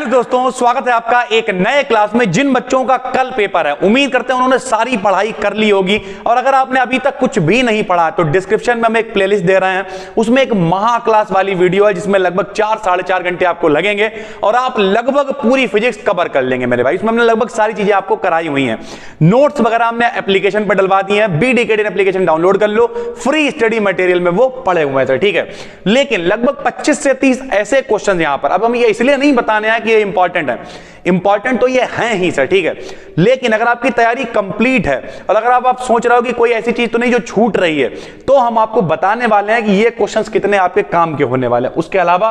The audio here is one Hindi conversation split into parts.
हेलो दोस्तों, स्वागत है आपका एक नए क्लास में। जिन बच्चों का कल पेपर है, उम्मीद करते हैं उन्होंने सारी पढ़ाई कर ली होगी। और अगर आपने अभी तक कुछ भी नहीं पढ़ा तो डिस्क्रिप्शन में हम एक प्लेलिस्ट दे रहे हैं, उसमें एक महा क्लास वाली वीडियो है जिसमें लगभग 4-4.5 घंटे आपको लगेंगे और आप लगभग पूरी फिजिक्स कवर कर लेंगे मेरे भाई। इसमें हमने लगभग सारी चीजें आपको कराई हुई हैं। नोट्स वगैरह हमने एप्लीकेशन पर डलवा दी है। BDKD एप्लीकेशन डाउनलोड कर लो, फ्री स्टडी मटेरियल में वो पड़े हुए थे, ठीक है। लेकिन लगभग 25 से 30 ऐसे क्वेश्चन यहां पर, अब हम ये इसलिए नहीं बताने हैं कि ये इंपॉर्टेंट है, इंपॉर्टेंट तो ये हैं ही सर, ठीक है। लेकिन अगर आपकी तैयारी कंप्लीट है और अगर आप सोच रहे हो कि कोई ऐसी चीज तो नहीं जो छूट रही है, तो हम आपको बताने वाले हैं कि ये क्वेश्चंस कितने आपके काम के होने वाले हैं। उसके अलावा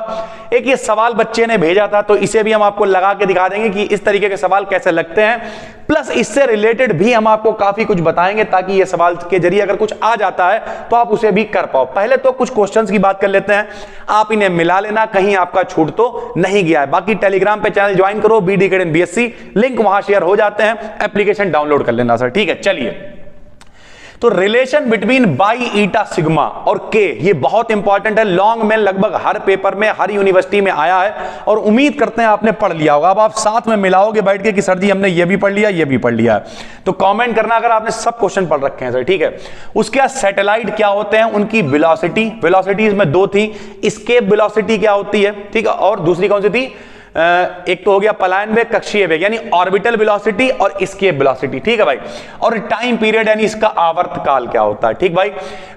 एक ये सवाल बच्चे ने भेजा था, तो इसे भी हम आपको लगा के दिखा देंगे कि इस तरीके के सवाल कैसे लगते हैं। प्लस इससे रिलेटेड भी हम आपको काफी कुछ बताएंगे ताकि ये सवाल के जरिए अगर कुछ आ जाता है तो आप उसे भी कर पाओ। पहले तो कुछ क्वेश्चंस की बात कर लेते हैं, आप इन्हें मिला लेना, कहीं आपका छूट तो नहीं गया है। बाकी टेलीग्राम पे चैनल ज्वाइन करो, BDKD BSc, लिंक वहां शेयर हो जाते हैं, एप्लीकेशन डाउनलोड कर लेना सर, ठीक है। चलिए, तो relation between by eta sigma और के, ये बहुत इंपॉर्टेंट है। लॉन्ग में लगभग हर पेपर में, हर यूनिवर्सिटी में आया है और उम्मीद करते हैं आपने पढ़ लिया होगा। अब आप साथ में मिलाओगे बैठ के कि सर जी हमने ये भी पढ़ लिया, ये भी पढ़ लिया है, तो कमेंट करना अगर आपने सब क्वेश्चन पढ़ रखे हैं सर, ठीक है। उसके बाद सैटेलाइट क्या होते हैं, उनकी वेलोसिटी, वेलोसिटीज में दो थी, एस्केप वेलोसिटी क्या होती है, ठीक है, और दूसरी कौन सी थी, एक तो हो गया पलायन वेग, कक्षीय वेग यानी ऑर्बिटल वेलोसिटी, और एस्केप वेलोसिटी, ठीक है भाई। और टाइम पीरियड यानी इसका आवर्तकाल क्या होता है, ठीक भाई।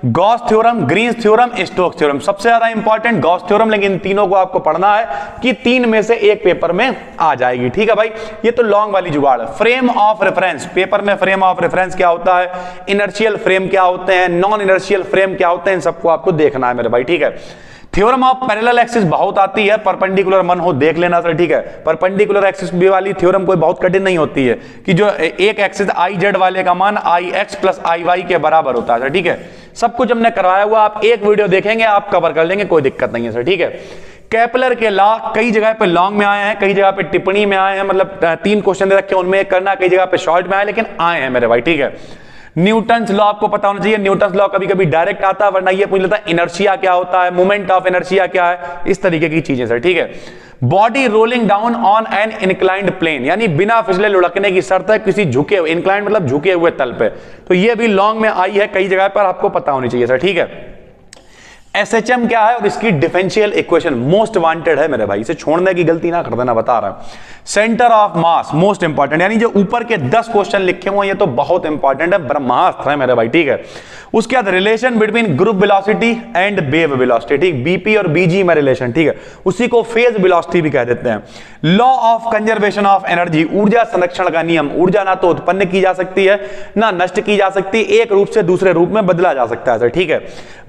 Gauss theorem, Green's theorem, Stokes theorem, सबसे ज्यादा इंपॉर्टेंट गॉस थ्योरम, लेकिन तीनों को आपको पढ़ना है कि 3 में से एक पेपर में आ जाएगी, ठीक है भाई। ये तो लॉन्ग वाली जुगाड़ है। फ्रेम ऑफ रेफरेंस, पेपर में फ्रेम ऑफ रेफरेंस क्या होता है, इनर्शियल फ्रेम क्या होते हैं, नॉन इनर्शियल फ्रेम क्या होते हैं, इन सबको आपको देखना है मेरे भाई, ठीक है। थ्योरम ऑफ पैरेलल एक्सिस बहुत आती है, परपेंडिकुलर मन हो देख लेना सर, ठीक है। परपेंडिकुलर एक्सिस भी वाली थ्योरम कोई बहुत कठिन नहीं होती है कि जो एक एक्सिस IZ वाले का मान IX प्लस IY के बराबर होता है सर, ठीक है। सब कुछ हमने करवाया हुआ, आप एक वीडियो देखेंगे आप कवर कर लेंगे, कोई दिक्कत नहीं है सर, ठीक है। केपलर के लॉ कई जगह पे लॉन्ग में आए हैं, कई जगह पे टिप्पणी में आए हैं, मतलब 3 क्वेश्चन दे रखे हैं, उनमें करना, कई जगह पे शॉर्ट में आए, लेकिन आए हैं मेरे भाई, ठीक है। न्यूटन्स लॉ आपको पता होना चाहिए, न्यूटन्स लॉ कभी कभी डायरेक्ट आता है, वरना ये पूछ लेता है इनर्शिया क्या होता है, मोमेंट ऑफ इनर्शिया क्या है, इस तरीके की चीजें सर, ठीक है। Body rolling down on an inclined plane, यानी बिना फिसले लुढ़कने की शर्त है किसी झुके हुए, इंक्लाइंड मतलब झुके हुए तल पे, तो ये भी लॉन्ग में आई है, कई जगह पर आपको पता होनी चाहिए सर, ठीक है। SHM क्या है और इसकी डिफरेंशियल इक्वेशन मोस्ट वांटेड है मेरे भाई, इसे छोड़ने की गलती ना कर देना, बता रहा हूं। Centre of mass most important, यानी जो ऊपर के 10 क्वेश्चन लिखे हुए हैं ये तो बहुत इंपॉर्टेंट है, ब्रह्मास्त्र है मेरे भाई, ठीक है। उसके बाद relation between group velocity and wave velocity, ठीक, BP और BG में रिलेशन, ठीक है, उसी को फेज वेलोसिटी भी कह देते हैं। Law of conservation of energy, ऊर्जा संरक्षण का नियम, ऊर्जा ना तो उत्पन्न की जा सकती है ना नष्ट की जा सकती, एक रूप से दूसरे रूप में बदला जा सकता है सर, ठीक है।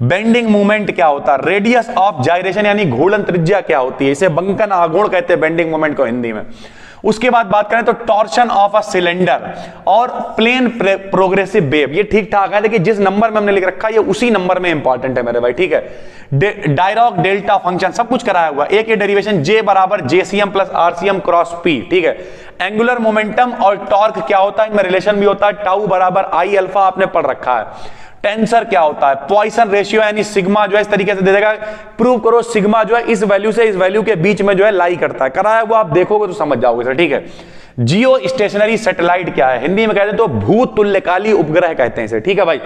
बेंडिंग मूवमेंट क्या होता है, रेडियस ऑफ जाइरेशन यानी घूर्णन त्रिज्या क्या होती है, इसे बंकन आघूर्ण कहते हैं बेंडिंग मूवमेंट को हिंदी में। उसके बाद बात करें तो टॉर्शन ऑफ अ सिलेंडर और प्लेन प्रोग्रेसिव वेव, ये ठीक ठाक है, देखिए जिस नंबर में हमने लिख रखा है ये उसी नंबर में इंपॉर्टेंट है मेरे भाई, ठीक है। डायरॉक डेल्टा फंक्शन सब कुछ कराया हुआ, एक डेरिवेशन J बराबर JCM plus RCM cross P, ठीक है। एंगुलर मोमेंटम और टॉर्क क्या होता है, इनमें रिलेशन भी होता है, टाउ बराबर I अल्फा आपने पढ़ रखा है। टेंसर क्या होता है, पॉइसन रेशियो यानी सिग्मा जो है इस तरीके से दे देगा, प्रूव करो सिग्मा जो है इस वैल्यू से इस वैल्यू के बीच में जो है लाई करता है, कराया हुआ आप देखोगे तो समझ जाओगे सर, ठीक है। जियो स्टेशनरी सैटेलाइट क्या है, हिंदी में कहते हैं तो भूतुल्यकाली उपग्रह कहते हैं इसे, ठीक है भाई।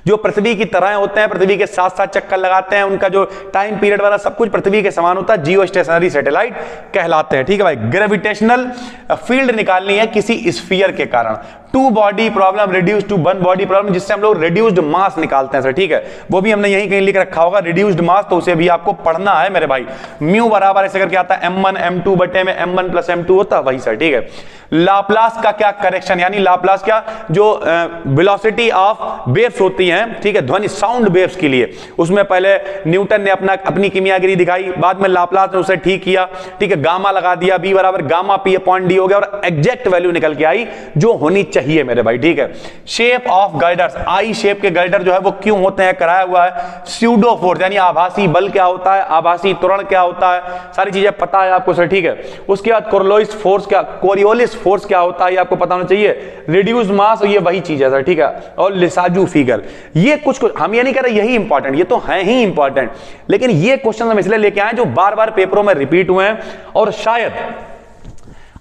जो पृथ्वी की तरह होते हैं, पृथ्वी के साथ साथ चक्कर लगाते हैं, उनका जो टाइम पीरियड वाला सब कुछ पृथ्वी के समान होता है, जियो स्टेशनरी सैटेलाइट कहलाते हैं, ठीक है भाई। ग्रेविटेशनल फील्ड निकालनी है किसी स्फीयर के कारण, 2 body problem reduce to 1 body problem, जिससे हम लोग रिड्यूस्ड मास निकालते हैं सर, ठीक है। वो भी हमने यहीं कहीं लिख रखा होगा रिड्यूस्ड मास, तो उसे भी आपको पढ़ना है मेरे भाई। म्यू बराबर ऐसे करके आता है M1 M2 बटे में M1 प्लस M2 होता है वही सर, ठीक है। लाप्लास का क्या करेक्शन, यानी लाप्लास क्या, जो वेलोसिटी ऑफ वेव्स होती हैं, ठीक है, ध्वनि साउंड वेव्स के लिए, उसमें पहले न्यूटन ने अपनी कीमियागिरी दिखाई, बाद में लाप्लास ने उसे ठीक किया, ठीक है, गामा लगा दिया, B बराबर गामा P अपॉन D हो गया और एग्जैक्ट वैल्यू निकल के आई जो होनी चाहिए मेरे भाई, ठीक है। Shape of guiders, I shape के गाइडर जो है वो क्यों होते हैं, कराया हुआ है। स्यूडो फोर्स यानी आभासी बल क्या होता है, आभासी त्वरण क्या होता है, सारी चीजें पता है आपको सर, ठीक है। उसके बाद कोरियोलिस फोर्स क्या, कोरियोलिस फोर्स क्या होता है ये आपको पता होना चाहिए। रिड्यूस मास, ये वही चीज है सर, ठीक है। और लिसाजू फिगर, ये कुछ हम ये नहीं कह रहे यही इंपॉर्टेंट, ये तो है ही इंपॉर्टेंट, लेकिन ये क्वेश्चन हम इसलिए लेके आए जो बार बार पेपरों में रिपीट हुए हैं, और शायद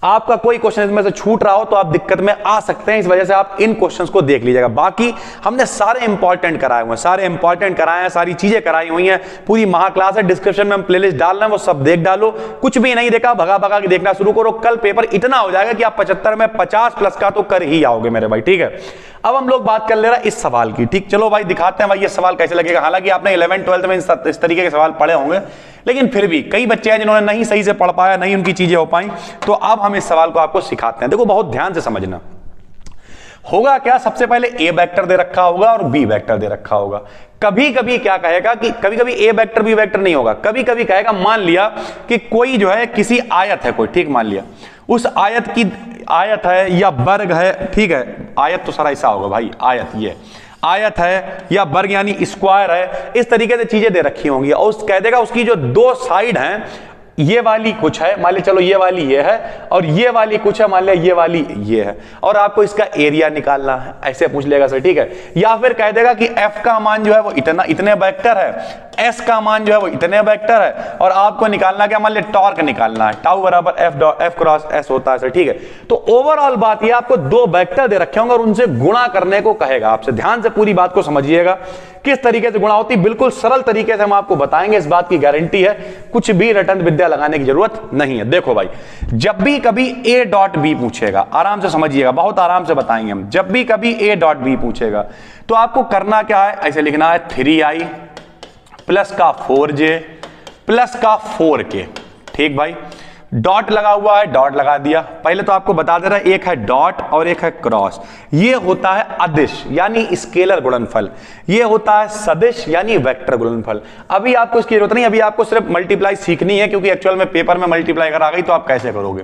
आपका कोई क्वेश्चन इसमें से छूट रहा हो तो आप दिक्कत में आ सकते हैं, इस वजह से आप इन क्वेश्चंस को देख लीजिएगा। बाकी हमने सारे इंपॉर्टेंट कराए हुए हैं, सारे इंपॉर्टेंट कराए हैं, सारी चीजें कराई हुई हैं, पूरी महाक्लास है, डिस्क्रिप्शन में हम प्लेलिस्ट डाल रहे हैं, वो सब देख डालो। कुछ भी नहीं देखा भगा भगा के देखना शुरू करो, कल पेपर इतना हो जाएगा कि आप 75 में 50 प्लस का तो कर ही आओगे मेरे भाई, ठीक है। अब हम लोग बात कर ले रहे हैं इस सवाल की, ठीक। चलो भाई दिखाते हैं भाई ये सवाल कैसे लगेगा। हालांकि आपने 11th 12th में इस तरीके के सवाल पढ़े होंगे, लेकिन फिर भी कई बच्चे हैं जिन्होंने नहीं सही से पढ़ पाया, नहीं उनकी चीजें हो पाई, तो अब हम इस सवाल को आपको सिखाते हैं। देखो बहुत ध्यान से समझना। होगा क्या, सबसे पहले ए वेक्टर दे रखा होगा और बी वेक्टर दे रखा होगा। कभी कभी क्या कहेगा कि कभी कभी ए वेक्टर बी वेक्टर नहीं होगा, कभी कभी कहेगा मान लिया कि कोई जो है किसी आयत है कोई, ठीक, मान लिया उस आयत की आयत है या वर्ग है, ठीक है। आयत तो सारा ऐसा होगा भाई, आयत ये आयत है या वर्ग यानी स्क्वायर है, इस तरीके से चीजें दे रखी होंगी, और उस कह देगा उसकी जो दो साइड हैं, ये वाली कुछ है, मान लिया चलो ये वाली ये है, और ये वाली कुछ है, मान लिया ये वाली ये है, और आपको इसका एरिया निकालना है, ऐसे पूछ लेगा सर, ठीक है। या फिर कह देगा कि f का मान जो है वो इतना इतने वेक्टर है, s का मान जो है वो इतने वेक्टर है, और आपको निकालना क्या, मान लिया टॉर्क निकालना है, टाउ बराबर f क्रॉस s होता है सर, ठीक है। तो ओवरऑल बात ये आपको दो वेक्टर दे रखे होंगे और उनसे गुणा करने को कहेगा आपसे। ध्यान से पूरी बात को समझिएगा किस तरीके से गुणा होती, बिल्कुल सरल तरीके से हम आपको बताएंगे, इस बात की गारंटी है, कुछ भी रटन विद्या लगाने की जरूरत नहीं है। देखो भाई, जब भी कभी a डॉट बी पूछेगा, आराम से समझिएगा, बहुत आराम से बताएंगे हम, जब भी कभी a डॉट बी पूछेगा तो आपको करना क्या है, ऐसे लिखना है 3i प्लस का 4j प्लस का 4k, ठीक भाई। डॉट लगा हुआ है, डॉट लगा दिया। पहले तो आपको बता दे रहा है, एक है डॉट और एक है क्रॉस, ये होता है अदिश यानी स्केलर गुणनफल, ये होता है सदिश यानी वेक्टर गुणनफल। अभी आपको इसकी जरूरत नहीं, अभी आपको सिर्फ मल्टीप्लाई सीखनी है, क्योंकि एक्चुअल में पेपर में मल्टीप्लाई अगर आ गई तो आप कैसे करोगे,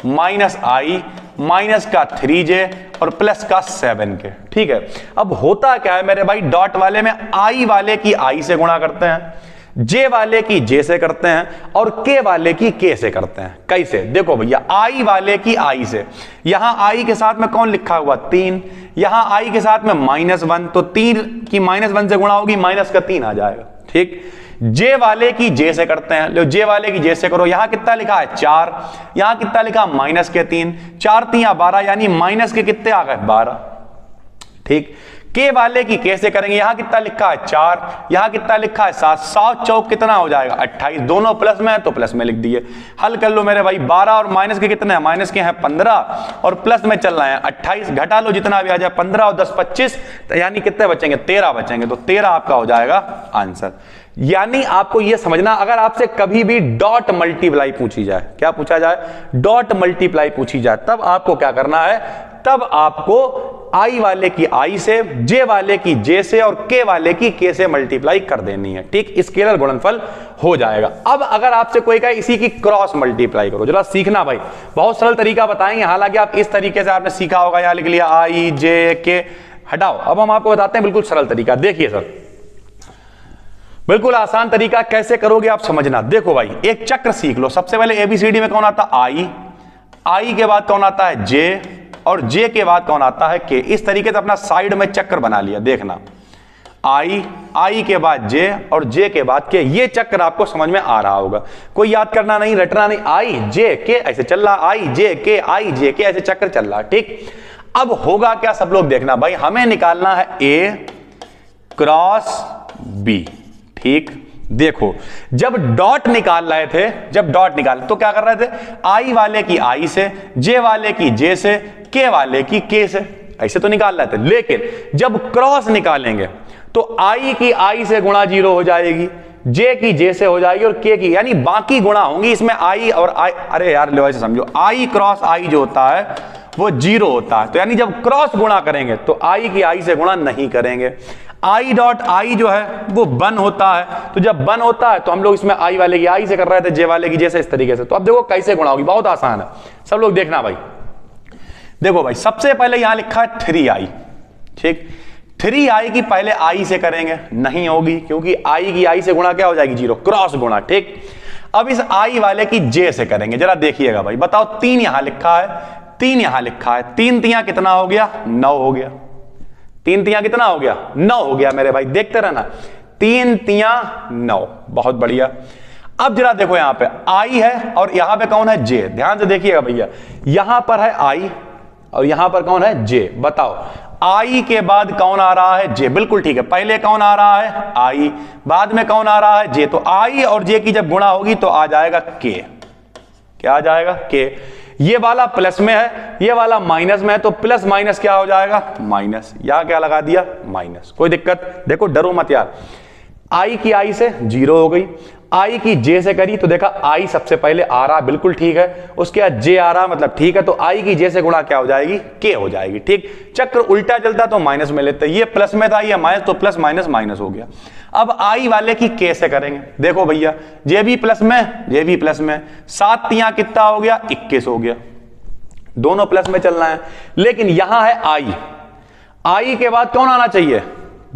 माइनस आई माइनस का 3j और प्लस का 7k, ठीक है। अब होता क्या है मेरे भाई, डॉट वाले में आई वाले की आई से गुणा करते हैं, जे वाले की जे से करते हैं, और के वाले की के से करते हैं। कैसे, देखो भैया, आई वाले की आई से, यहां आई के साथ में कौन लिखा हुआ 3, यहां आई के साथ में -1, तो 3 की -1 से गुणा होगी, माइनस का 3 आ जाएगा, ठीक। जे वाले की जे से करते हैं, लो जे वाले की जे से करो, यहां कितना लिखा है 4, यहां कितना लिखा माइनस के 3, 4 3 12 यानी माइनस के कितने आ गए 12, ठीक। के वाले की कैसे करेंगे, यहां कितना लिखा है 4, यहां कितना लिखा है 7, 7 चौक कितना हो जाएगा 28, दोनों प्लस में है तो प्लस में लिख दिए। हल कर लो मेरे भाई, 12 और माइनस के कितने हैं, माइनस के हैं 15 और प्लस में चल रहे हैं 28, घटा लो जितना भी आ जाए, 15 और 10 25, तो यानी कितने बचेंगे 13 बचेंगे, तो 13 आपका हो जाएगा आंसर। यानी आपको यह समझना, अगर आपसे कभी भी डॉट मल्टीप्लाई पूछी जाए, क्या पूछा जाए, डॉट मल्टीप्लाई पूछी जाए, तब आपको क्या करना है, तब आपको आई वाले की आई से, जे वाले की जे से और के वाले की के से मल्टीप्लाई कर देनी है, ठीक। स्केलर गुणनफल हो जाएगा। अब अगर आपसे कोई कहे इसी की क्रॉस मल्टीप्लाई करो, जरा सीखना भाई, बहुत सरल तरीका बताएंगे, हालांकि आप इस तरीके से आपने सीखा होगा, यहां लिख लिया आई जे के, हटाओ। अब हम आपको बताते हैं बिल्कुल सरल तरीका, देखिए सर, बिल्कुल आसान तरीका, कैसे करोगे आप समझना। देखो भाई, एक चक्र सीख लो। सबसे पहले एबीसीडी में कौन आता है आई, आई के बाद कौन आता है जे, और जे के बाद कौन आता है के। इस तरीके से अपना साइड में चक्र बना लिया, देखना आई, आई के बाद जे और जे के बाद के, ये चक्र आपको समझ में आ रहा होगा, कोई याद करना नहीं, रटना नहीं, आई जे के ऐसे चल रहा, आई जे के आई जे के ऐसे चक्र चल रहा, ठीक। अब होगा क्या, सब लोग देखना भाई, हमें निकालना है ए क्रॉस बी, ठीक। देखो, जब डॉट निकाल रहे थे, जब डॉट निकाल तो क्या कर रहे थे, आई वाले की आई से, जे वाले की जे से, के वाले की के से, ऐसे तो निकाल रहे थे। लेकिन जब क्रॉस निकालेंगे तो आई की आई से गुणा 0 हो जाएगी, जे की जे से हो जाएगी और के की, यानी बाकी गुणा होंगी, इसमें आई और आई, अरे यार लो ऐसे समझो, आई क्रॉस आई जो होता है वो 0 होता है, तो यानी जब क्रॉस गुणा करेंगे तो आई की आई से गुणा नहीं करेंगे। आई डॉट आई जो है वो 1 होता है, तो जब 1 होता है तो हम लोग इसमें आई वाले की आई से कर रहे थे, जे वाले की जे से, इस तरीके से। तो अब देखो कैसे गुणा होगी, बहुत आसान है, सब लोग देखना भाई। देखो भाई सबसे पहले यहां लिखा है 3i, ठीक, 3i की पहले i से करेंगे, नहीं होगी क्योंकि i की i से गुणा क्या हो जाएगी 0, क्रॉस गुणा, ठीक। अब इस i वाले की j से करेंगे, जरा देखिएगा भाई, बताओ 3 यहां लिखा है, 3 यहां लिखा है, 3 तियां कितना हो गया 9 हो गया, 3 तियां कितना हो गया 9 हो गया मेरे भाई, देखते रहना, 3 तियां 9, बहुत बढ़िया। अब जरा देखो यहां पे i है और यहां पे कौन है j, ध्यान से देखिएगा भैया, यहां पर है i और यहां पर कौन है j, बताओ i के बाद कौन आ रहा है j, बिल्कुल ठीक है, पहले कौन आ रहा है i, बाद में कौन आ रहा है j, तो i और j की जब गुणा होगी तो आ जाएगा k, क्या आ जाएगा k, ये वाला प्लस में है, ये वाला माइनस में है, तो प्लस माइनस क्या हो जाएगा माइनस, यहां क्या लगा दिया माइनस, कोई दिक्कत, देखो डरो मत यार, i की i से 0 हो गई, i की j से करी तो देखा i सबसे पहले आ रहा, बिल्कुल ठीक है, उसके बाद j आ रहा, मतलब ठीक है, तो i की j से गुणा क्या हो जाएगी k हो जाएगी, ठीक। चक्र उल्टा चलता तो माइनस में लेते, ये प्लस में था ये माइनस, तो प्लस माइनस माइनस हो गया। अब i वाले की k से करेंगे, देखो भैया j भी प्लस में, j भी प्लस में, 7 तियां कितना हो गया 21 हो गया, दोनों प्लस में चलना है, लेकिन यहां है i के बाद कौन आना चाहिए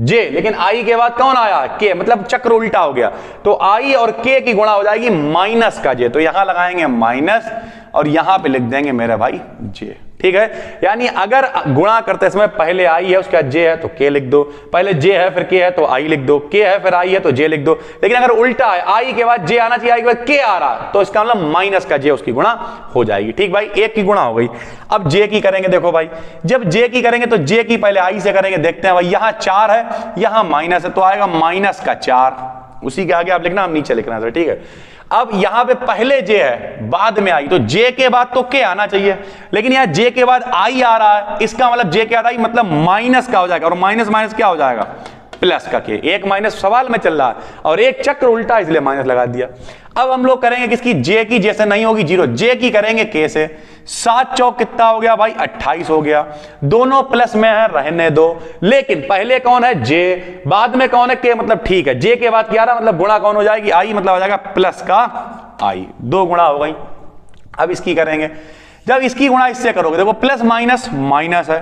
j, लेकिन i के बाद कौन आया k, मतलब चक्र उल्टा हो गया, तो i और k की गुणा हो जाएगी माइनस का j, तो यहां लगाएंगे माइनस और यहां पे लिख देंगे मेरे भाई j, ठीक है। यानी अगर गुणा करते समय पहले i है उसके बाद j है तो k लिख दो, पहले j है फिर k है तो i लिख दो, k है फिर i है तो j लिख दो, लेकिन अगर उल्टा है i के बाद j आना चाहिए, i के बाद k आ रहा, तो इसका मतलब माइनस का j उसकी गुणा हो जाएगी, ठीक भाई, एक की गुणा हो गई। अब j की करेंगे, देखो भाई जब j की करेंगे तो j की पहले i से करेंगे, देखते हैं भाई यहां 4 है यहां माइनस है तो आएगा माइनस का 4, उसी के आगे आप लिखना, हम नीचे लिखना है, ठीक है। अब यहां पे पहले j है बाद में i, तो j के बाद तो k आना चाहिए, लेकिन यहां j के बाद i आ रहा है, इसका मतलब j के बाद i मतलब माइनस का हो जाएगा, और माइनस माइनस क्या हो जाएगा प्लस का k, एक माइनस सवाल में चल रहा है और एक चक्र उल्टा इसलिए माइनस लगा दिया। अब हम लोग करेंगे किसकी, j की, j से नहीं होगी 0, j की करेंगे k से, 7 चौक कितना हो गया भाई 28 हो गया, दोनों प्लस में है रहने दो, लेकिन पहले कौन है j, बाद में कौन है k, मतलब ठीक है, j के बाद क्या रहा, मतलब गुणा कौन हो जाएगी i, मतलब हो जाएगा प्लस का i, 2 गुणा हो गई। अब इसकी करेंगे, जब इसकी गुणा इससे करोगे, देखो प्लस माइनस माइनस है,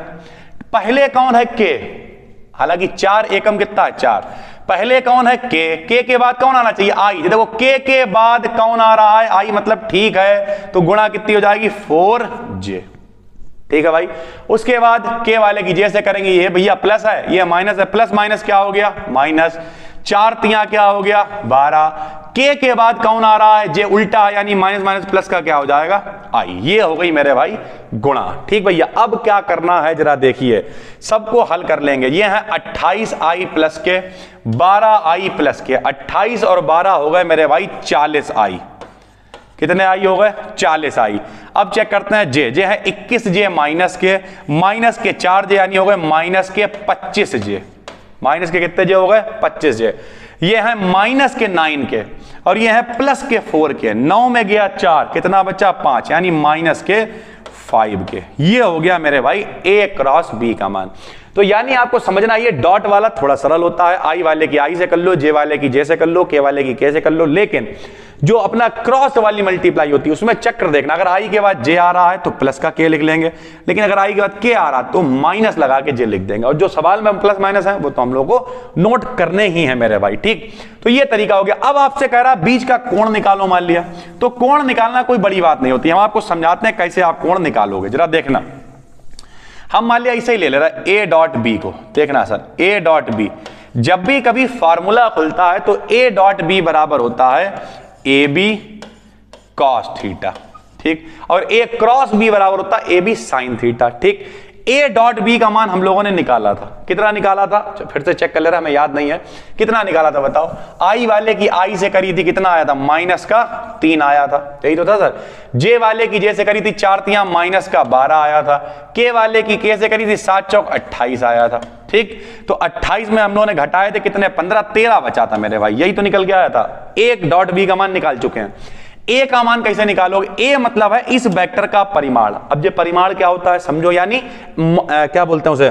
पहले कौन है k, हालांकि 4 एकम कितना है 4, पहले कौन है k के बाद कौन आना चाहिए i, देखो k के बाद कौन आ रहा है i, मतलब ठीक है, तो गुणा कितनी हो जाएगी 4j, ठीक है भाई। उसके बाद k वाले की j से करेंगे, ये भैया प्लस है ये माइनस है, प्लस माइनस क्या हो गया माइनस, 4 तियां क्या हो गया 12, k के बाद कौन आ रहा है j उल्टा, यानी माइनस माइनस प्लस का क्या हो जाएगा i, ये हो गई मेरे भाई गुणा, ठीक भैया। अब क्या करना है जरा देखिए, सबको हल कर लेंगे, ये है 28i प्लस के 12i प्लस के, 28 और 12 हो गए मेरे भाई 40i, कितने आई हो गए 40i। अब चेक करते हैं j है 21j माइनस के 4j, यानी हो गए माइनस के 25j, माइनस के कितने j हो गए 25j, ये है माइनस के 9 के और ये है प्लस के 4 के, 9 में गया 4, कितना बचा 5, यानी माइनस के 5 के, ये हो गया मेरे भाई a क्रॉस b का मान। तो यानी आपको समझना, ये डॉट वाला थोड़ा सरल होता है, i वाले की i से कर लो, j वाले की j से कर लो, k वाले की k से कर लो, लेकिन जो अपना क्रॉस वाली मल्टीप्लाई होती है उसमें चक्र देखना, अगर i के बाद j आ रहा है तो प्लस का k लिख लेंगे, लेकिन अगर i के बाद k आ रहा है तो माइनस लगा के j लिख देंगे, और जो सवाल में प्लस माइनस है वो तो हम लोग को नोट करने ही है मेरे भाई, ठीक। तो ये तरीका हो गया। अब आपसे कह रहा है बीच का कोण निकालो, मान लिया, तो कोण निकालना कोई बड़ी बात नहीं होती, हम आपको समझाते हैं कैसे आप कोण निकालोगे, जरा देखना। हम मान लिया इसे ही ले ले रहा है a डॉट बी को, देखना सर a डॉट बी, जब भी कभी फार्मूला खुलता है तो a डॉट बी बराबर होता है ए बी कॉस थीटा, ठीक, और a क्रॉस b बराबर होता है ए बी साइन थीटा, ठीक। a डॉट b का मान हम लोगों ने निकाला था, कितना निकाला था फिर से चेक कर ले रहा, हमें याद नहीं है कितना निकाला था, बताओ। i वाले की i से करी थी, कितना आया था माइनस का 3 आया था, यही तो था सर। j वाले की j से करी थी 4 तियां माइनस का 12 आया था, k वाले की k से करी थी 7 चौक 28 आया था, ठीक। तो 28 में हम लोगों ने घटाए थे कितने 15, 13 बचा था मेरे भाई, यही तो निकल के आया था। एक डॉट बी का मान निकाल चुके हैं। ए का मान कैसे निकालोगे, ए मतलब है इस वेक्टर का परिमाण। अब ये परिमाण क्या होता है समझो, यानी क्या बोलते हैं उसे,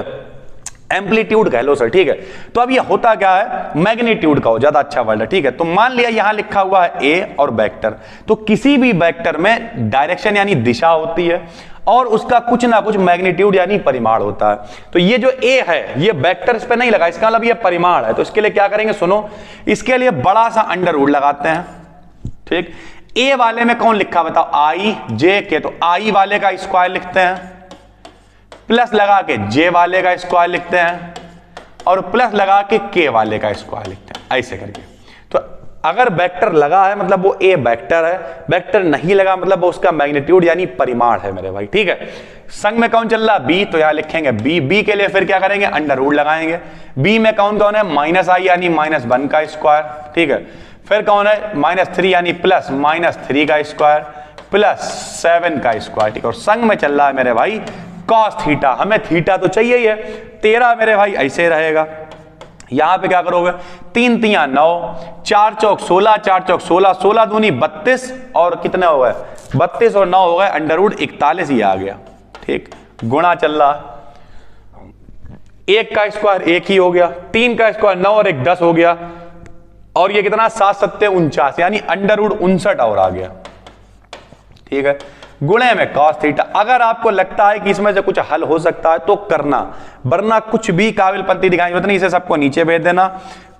एम्पलीट्यूड कह लो सर, ठीक है। तो अब ये होता क्या है, मैग्नीट्यूड का हो, ज्यादा अच्छा वर्ड है, ठीक है। तो मान लिया यहां लिखा हुआ है ए और वेक्टर, तो किसी भी वेक्टर में डायरेक्शन यानी दिशा होती है और उसका कुछ ना कुछ मैग्नीट्यूड यानी परिमाण होता है। तो ये जो ए है ये वेक्टर इस पे नहीं लगा, इसका मतलब ये परिमाण है। तो इसके लिए क्या करेंगे, सुनो, इसके लिए बड़ा सा अंडर रूट लगाते हैं, ठीक। ए वाले में कौन लिखा बताओ, आई जे के, तो आई वाले का स्क्वायर लिखते हैं, प्लस लगा के जे वाले का स्क्वायर लिखते हैं और प्लस लगा के के वाले का स्क्वायर लिखते हैं, ऐसे करके। तो अगर वेक्टर लगा है मतलब वो ए वेक्टर है, वेक्टर नहीं लगा मतलब वो उसका मैग्नीट्यूड यानी परिमाण है मेरे भाई, ठीक है। संग में कौन चल रहा, बी, तो यहां लिखेंगे बी। बी के लिए फिर क्या करेंगे, अंडर रूट लगाएंगे। बी में कौन कौन है, माइनस आई यानी -1 का स्क्वायर, ठीक है। फिर कौन है, -3 यानी प्लस -3 का स्क्वायर प्लस 7 का स्क्वायर, ठीक है। और संग में चल रहा है मेरे भाई कॉस थीटा, हमें थीटा तो चाहिए ही है। 13 मेरे भाई ऐसे रहेगा, यहां पे क्या करोगे, 3 तिया 9, 4 चौक 16, 4 चौक 16, 16 दूनी 32 और कितने हो गए 32 और 9 हो गए अंडर रूट 41, ही आ गया, ठीक। गुणा चल रहा, 1 का स्क्वायर 1 ही हो गया, 3 का स्क्वायर 9 और 1 10 हो गया, और ये कितना 7 7 49 यानी अंडर रूट 59 और आ गया, ठीक है। गुणे में कॉस थीटा। अगर आपको लगता है कि इसमें से कुछ हल हो सकता है तो करना, वरना कुछ भी काबिलपंती दिखाई जरूरत नहीं, इसे सबको नीचे भेज देना।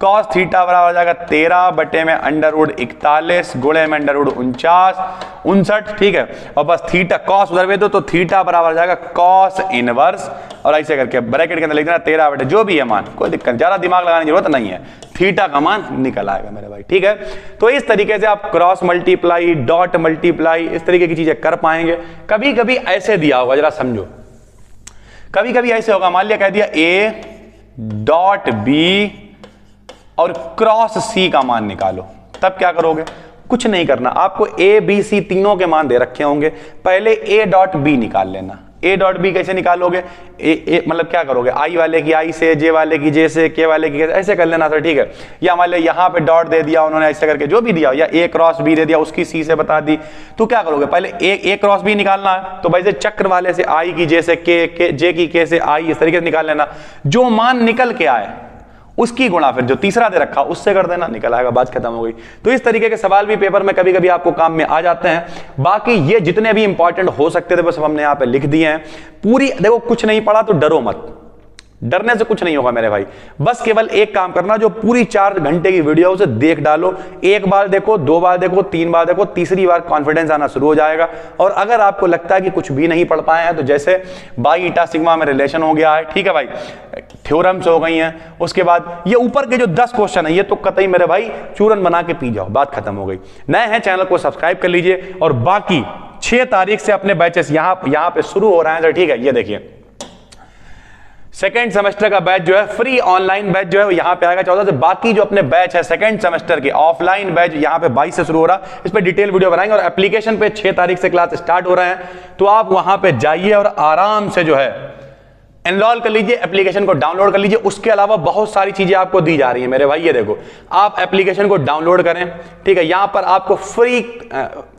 कॉस थीटा बराबर हो जाएगा 13 बटे में अंडर रूट 41 गुणे में अंडर रूट 59, ठीक है। और बस थीटा कॉस उधर भेज दो तो थीटा बराबर हो जाएगा कॉस इनवर्स, और ऐसे करके ब्रैकेट के अंदर लिख देना 13 बटे जो भी है मान, कोई दिक्कत, ज्यादा दिमाग लगाने की जरूरत नहीं है, थीटा का मान निकल आएगा मेरे भाई, ठीक है। तो इस तरीके से आप क्रॉस मल्टीप्लाई, डॉट मल्टीप्लाई, इस तरीके की चीजें कर पाएंगे। कभी कभी ऐसे दिया होगा, जरा समझो, कभी कभी ऐसे होगा, मान लिया कह दिया ए डॉट बी और क्रॉस सी का मान निकालो, तब क्या करोगे, कुछ नहीं करना, आपको ए बी सी तीनों के मान दे रखे होंगे, पहले ए डॉट बी निकाल लेना। ए डॉट बी कैसे निकालोगे, ए मतलब क्या करोगे, आई वाले की आई से, जे वाले की जे से, के वाले की ऐसे कर लेना सर, ठीक है। या मान लो यहाँ पे डॉट दे दिया उन्होंने, ऐसे करके जो भी दिया, या ए क्रॉस बी दे दिया, उसकी सी से बता दी, तो क्या करोगे, पहले ए क्रॉस बी निकालना है, तो वैसे चक्र वाले से आई की जे से के जे की के से आई, इस तरीके से निकाल लेना। जो मान निकल के आए उसकी गुणा फिर जो तीसरा दे रखा उससे कर देना, निकल आएगा, बात खत्म हो गई। तो इस तरीके के सवाल भी पेपर में कभी कभी आपको काम में आ जाते हैं। बाकी ये जितने भी इंपॉर्टेंट हो सकते थे वो सब हमने यहाँ पे लिख दिए हैं। पूरी देखो, कुछ नहीं पढ़ा तो डरो मत, डरने से कुछ नहीं होगा मेरे भाई। बस केवल एक काम करना, जो पूरी 4 घंटे की वीडियो उसे देख डालो, एक बार देखो, 2 बार देखो, 3 बार देखो, तीसरी बार कॉन्फिडेंस आना शुरू हो जाएगा। और अगर आपको लगता है कि कुछ भी नहीं पढ़ पाए हैं, तो जैसे बाई ईटा सिग्मा में रिलेशन हो गया है, ठीक है भाई, थ्योरम्स हो गई हैं, उसके बाद ये ऊपर के जो 10 क्वेश्चन है, ये तो कतई मेरे भाई चूरन बना के पी जाओ, बात खत्म हो गई। नए हैं चैनल को सब्सक्राइब कर लीजिए। और बाकी 6 तारीख से अपने बैचेस यहाँ पे शुरू हो रहे हैं, ठीक है। ये देखिए, सेकेंड सेमेस्टर का बैच जो है, फ्री ऑनलाइन बैच जो है यहाँ पे आएगा 14 से। बाकी जो अपने बैच है सेकेंड सेमेस्टर के ऑफलाइन बैच यहाँ पे 22 से शुरू हो रहा है, इस पे डिटेल वीडियो बनाएंगे। और एप्लीकेशन पे 6 तारीख से क्लास स्टार्ट हो रहे हैं, तो आप वहां पे जाइए और आराम से जो है एनरोल कर लीजिए, एप्लीकेशन को डाउनलोड कर लीजिए। उसके अलावा बहुत सारी चीजें आपको दी जा रही है मेरे भाई, ये देखो, आप एप्लीकेशन को डाउनलोड करें, ठीक है। यहां पर आपको फ्री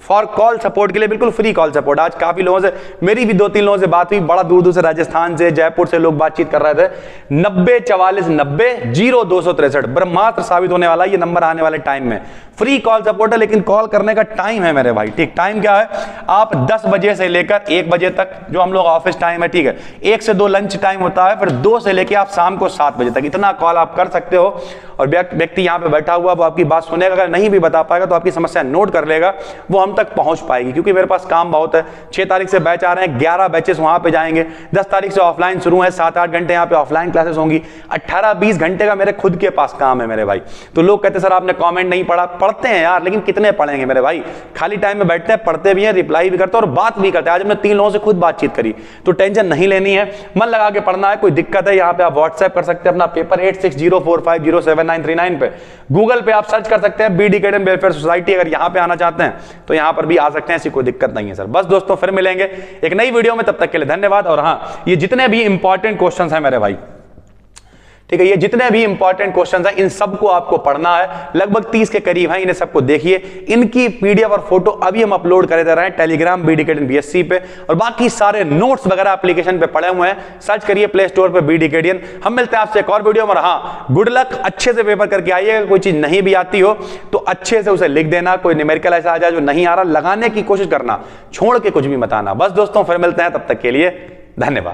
फॉर कॉल सपोर्ट के लिए बिल्कुल फ्री कॉल सपोर्ट। आज काफी लोगों से, मेरी भी 2-3 लोगों से बात हुई, बड़ा दूर दूर से, राजस्थान से, जयपुर से लोग बातचीत कर रहे थे। 90 44 90 0263 ब्रह्मास्त्र साबित होने वाला ये नंबर आने वाले टाइम में। फ्री कॉल सपोर्ट है, लेकिन कॉल करने का टाइम है मेरे भाई, ठीक। टाइम क्या है, आप 10 बजे से लेकर 1 बजे तक जो हम लोग ऑफिस टाइम है, ठीक है। 1 से 2 लंच टाइम होता है, फिर 2 से लेकर आप शाम को 7 बजे तक, इतना कॉल आप कर सकते हो। और व्यक्ति यहां पे बैठा हुआ वो आपकी बात सुनेगा, अगर नहीं भी बता पाएगा तो आपकी समस्या नोट कर लेगा, वो हम तक पहुंच पाएगी। क्योंकि मेरे पास काम बहुत है। 6 तारीख से बैच आ रहे हैं, 11 बैचेस वहां पे जाएंगे। 10 तारीख से ऑफलाइन शुरू है, 7-8 घंटे यहाँ पे ऑफलाइन क्लासेस होंगी। 18-20 घंटे का मेरे खुद के पास काम है मेरे भाई। तो लोग कहते सर आपने कॉमेंट नहीं पढ़ा, पढ़ते हैं यार, लेकिन कितने पढ़ेंगे मेरे भाई। खाली टाइम में बैठते हैं, पढ़ते भी हैं, रिप्लाई भी करते हैं और बात भी करते हैं। आज हमने 3 लोगों से खुद बातचीत करी, तो टेंशन नहीं लेनी है, मन लगा के पढ़ना है। कोई दिक्कत है यहाँ पे आप व्हाट्सएप कर सकते हैं अपना पेपर 8604507939 पे। गूगल पे आप सर्च कर सकते हैं बीडी एकेडमी वेलफेयर सोसाइटी। अगर यहाँ पे आना चाहते हैं तो यहाँ पर भी आ सकते हैं, ऐसी कोई दिक्कत नहीं है सर। बस दोस्तों, फिर मिलेंगे एक नई वीडियो में, तब तक के लिए धन्यवाद। और हाँ, ये जितने भी इंपॉर्टेंट क्वेश्चंस हैं मेरे भाई, ठीक है। ये जितने भी इंपॉर्टेंट क्वेश्चंस हैं इन सबको आपको पढ़ना है, लगभग 30 के करीब हैं, इन्हें सबको देखिए। इनकी पीडीएफ और फोटो अभी हम अपलोड कर दे रहे हैं टेलीग्राम बीडीकेडी बीएससी पे, और बाकी सारे नोट्स वगैरह एप्लीकेशन पे पड़े हुए हैं, सर्च करिए प्ले स्टोर पे बीडीकेडियन। हम मिलते हैं आपसे एक और वीडियो में। हाँ, गुड लक, अच्छे से पेपर करके आइएगा। कोई चीज नहीं भी आती हो तो अच्छे से उसे लिख देना, कोई न्यूमेरिकल ऐसा आ जाए जो नहीं आ रहा लगाने की कोशिश करना, छोड़ के कुछ भी मत आना। बस दोस्तों फिर मिलते हैं, तब तक के लिए धन्यवाद।